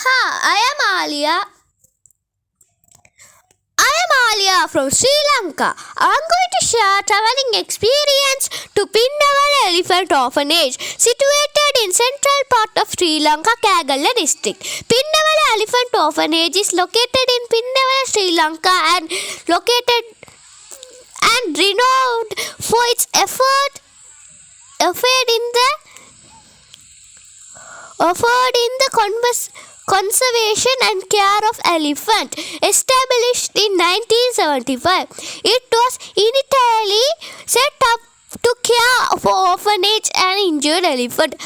I am Alia from Sri Lanka. I am going to share traveling experience to Pinnawela Elephant Orphanage, situated in central part of Sri Lanka, Kerala district. Pinnawela Elephant Orphanage is located in Pinnawela, Sri Lanka, and renowned for its effort in the conservation and care of elephant. Established in 1975, it was initially set up to care for orphanage and injured elephant.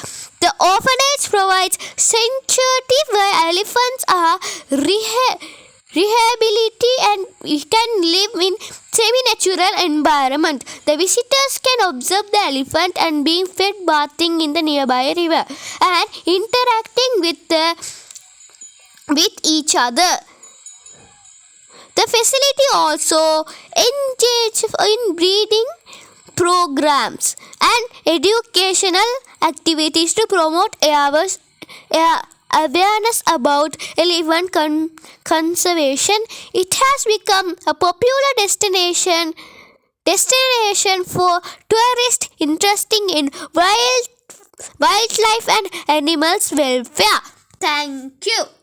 The orphanage provides sanctuary where elephants are rehabilitated and can live in semi-natural environment. The visitors can observe the elephant and being fed, bathing in the nearby river, and interacting with each other. The facility also engages in breeding programs and educational activities to promote awareness about elephant conservation. It has become a popular destination for tourists interested in wildlife and animals welfare. Thank you.